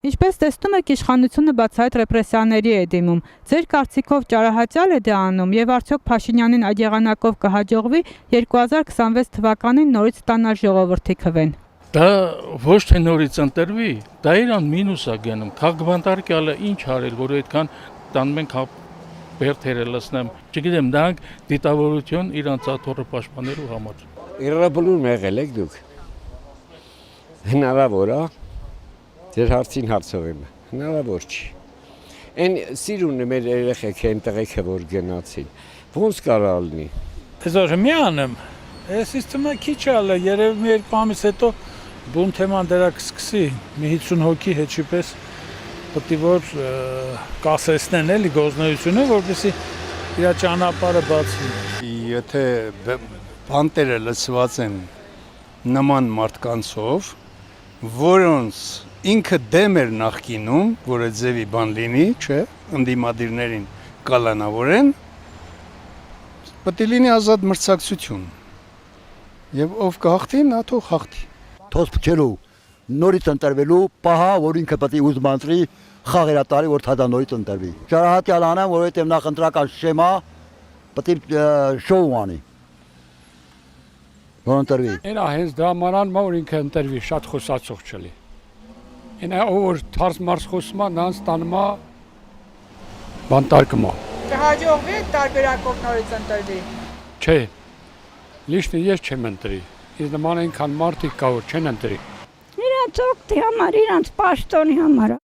Ինչպես տեսնում եք, իշխանությունը բացահայտ ռեպրեսիաների է դիմում։ Ձեր կարծիքով ճարահատյալ է դա անում եւ արդյոք Փաշինյանին այդ եղանակով կհաջողվի 2026 թվականին նորից ստանալ ժողովրդի քվեն։ Դա ոչ թե նորից ընտրվի, դա իրան մինուս է գնում։ Քաղբանտարկյալը ինչ արել, որ այդքան տանում ենք բերթերը լցնեմ։ Չգիտեմ, դրանք դիտավորություն իրանց աթոռը պաշտպանելու համար։ Իրարաբլուր եղել եք դուք։ Հնարավոր է։ Ձեր հարցին հարցով եմ, հնարավոր չի։ Այն սիրունը մեր երեխեք են տղեկը, որ գնացին, ոնց կարա լինի։ Հզոր միանեմ, ես թվում է քիչ ալը, երևի մի երկու ամիս հետո բուն թեման դրա կսկսի, մի 50 հոգի հետի պես պետք է որ կասեցնեն էլի գործունեությունը, որպեսզի իր ճանապարհը բացվի։ Եթե բանտերը լցված են նման մարդկանցով, որոնց ինքը դեմ էր նախկինում, որ այդ ձևի բան լինի, չէ, ընդդիմադիրներին կալանավորեն, պետք է լինի ազատ մրցակցություն։ Եվ ով կհաղթի, նա թող հաղթի։ Թոս փչելու, նորից ընտրվելու, պահա, որ ինքը պետք է ուզմանցրի խաղերատարի, որ թադա նորից ընտրվի։ Ճարահատյալ անեմ, որովհետև նախ ընտրական շեմա պետք է շոու անի։ Որ ընտրվի։ Ինա հենց դա մանան, որ ինքը ընտրվի, շատ խոսացող չլի։ Ինա որ թարս մարս խոսում է, նրանց տանում է բանտարկում է։ Կհաջողվի այդ տարբերակով նորից ընտրվի։ Չէ, լիշնի ես չեմ ընտրի, իսկ նման այնքան մարդիկ կա, որ չեն ընտրի։ Իրանց օգտի համար, իրանց պաշտոնի համար։